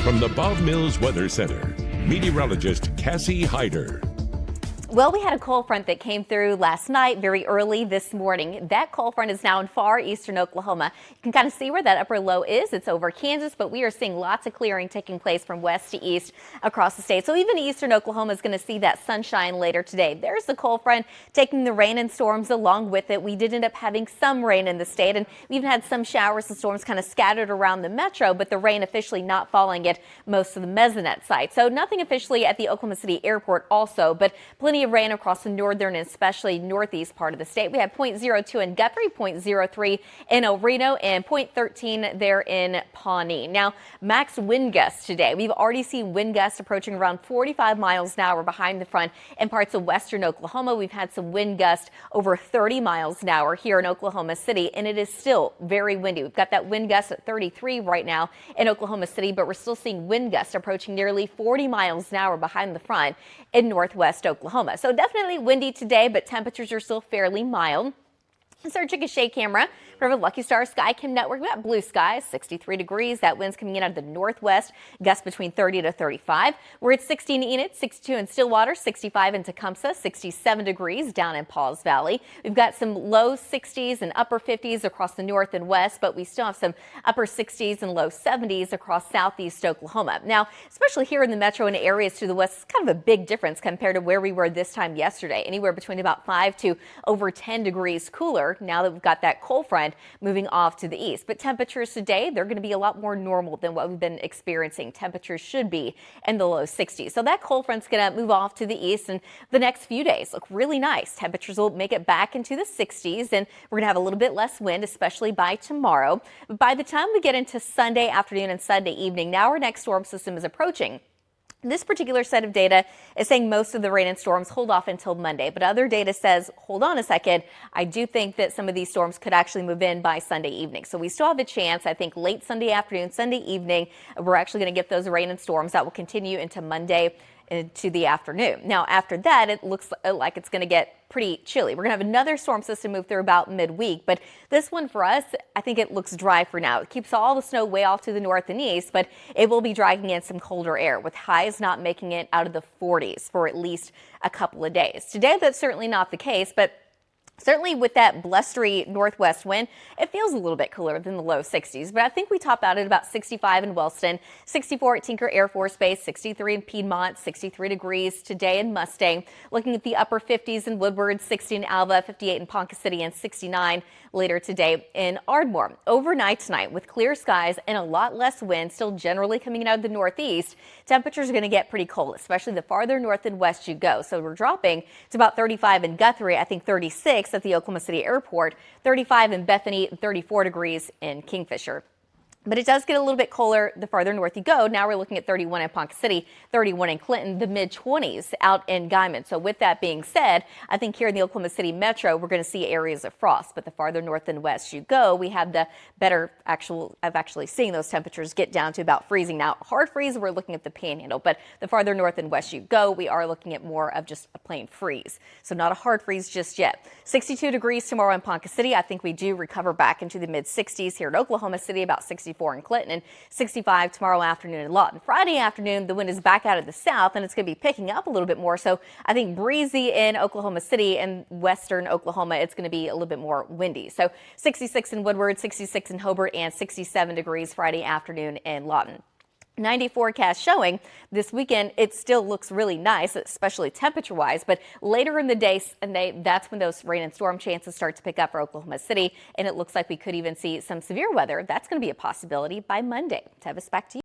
From the Bob Mills Weather Center, meteorologist Cassie Heiter. Well, we had a cold front that came through last night, very early this morning. That cold front is now in far eastern Oklahoma. You can kind of see where that upper low is. It's over Kansas, but we are seeing lots of clearing taking place from west to east across the state. So even eastern Oklahoma is going to see that sunshine later today. There's the cold front taking the rain and storms along with it. We did end up having some rain in the state, and we even had some showers and storms kind of scattered around the metro, but the rain officially not falling at most of the mesonet sites. So nothing officially at the Oklahoma City airport also, but plenty of rain across the northern and especially northeast part of the state. We had 0.02 in Guthrie, 0.03 in El Reno, and 0.13 there in Pawnee. Now, max wind gusts today. We've already seen wind gusts approaching around 45 miles an hour behind the front in parts of western Oklahoma. We've had some wind gusts over 30 miles an hour here in Oklahoma City, and it is still very windy. We've got that wind gust at 33 right now in Oklahoma City, but we're still seeing wind gusts approaching nearly 40 miles an hour behind the front in northwest Oklahoma. So definitely windy today, but temperatures are still fairly mild. Let's start checking a shade camera for the Lucky Star Sky Cam Network. We got blue skies, 63 degrees. That wind's coming in out of the northwest, gusts between 30 to 35. We're at 60 in Enid, 62 in Stillwater, 65 in Tecumseh, 67 degrees down in Paws Valley. We've got some low 60s and upper 50s across the north and west, but we still have some upper 60s and low 70s across southeast Oklahoma. Now, especially here in the metro and areas to the west, it's kind of a big difference compared to where we were this time yesterday, anywhere between about 5 to over 10 degrees cooler now that we've got that cold front moving off to the east. But temperatures today, they're going to be a lot more normal than what we've been experiencing. Temperatures should be in the low 60s. So that cold front's going to move off to the east, and the next few days look really nice. Temperatures will make it back into the 60s, and we're going to have a little bit less wind, especially by tomorrow. But by the time we get into Sunday afternoon and Sunday evening, now our next storm system is approaching. This particular set of data is saying most of the rain and storms hold off until Monday, but other data says, hold on a second, I do think that some of these storms could actually move in by Sunday evening. So we still have a chance, I think, late Sunday afternoon, Sunday evening, we're actually going to get those rain and storms that will continue into Monday into the afternoon. Now, after that, it looks like it's going to get pretty chilly. We're going to have another storm system move through about midweek, but this one for us, I think it looks dry for now. It keeps all the snow way off to the north and east, but it will be dragging in some colder air with highs not making it out of the 40s for at least a couple of days. Today, that's certainly not the case, but certainly with that blustery northwest wind, it feels a little bit cooler than the low 60s, but I think we top out at about 65 in Wellston, 64 at Tinker Air Force Base, 63 in Piedmont, 63 degrees today in Mustang. Looking at the upper 50s in Woodward, 60 in Alva, 58 in Ponca City, and 69 later today in Ardmore. Overnight tonight with clear skies and a lot less wind, still generally coming out of the northeast, temperatures are going to get pretty cold, especially the farther north and west you go. So we're dropping to about 35 in Guthrie, I think 36 at the Oklahoma City airport, 35 in Bethany, 34 degrees in Kingfisher. But it does get a little bit colder the farther north you go. Now we're looking at 31 in Ponca City, 31 in Clinton, the mid-20s out in Guymon. So with that being said, I think here in the Oklahoma City metro, we're going to see areas of frost. But the farther north and west you go, we have the better I've actually seen those temperatures get down to about freezing. Now, hard freeze, we're looking at the panhandle. But the farther north and west you go, we are looking at more of just a plain freeze. So not a hard freeze just yet. 62 degrees tomorrow in Ponca City. I think we do recover back into the mid-60s here in Oklahoma City, about 64 in Clinton, and 65 tomorrow afternoon in Lawton. Friday afternoon, the wind is back out of the south, and it's going to be picking up a little bit more. So I think breezy in Oklahoma City and western Oklahoma, it's going to be a little bit more windy. So 66 in Woodward, 66 in Hobart, and 67 degrees Friday afternoon in Lawton. 90 forecast showing this weekend, it still looks really nice, especially temperature-wise, but later in the day, that's when those rain and storm chances start to pick up for Oklahoma City, and it looks like we could even see some severe weather. That's going to be a possibility by Monday. Tevis, back to you.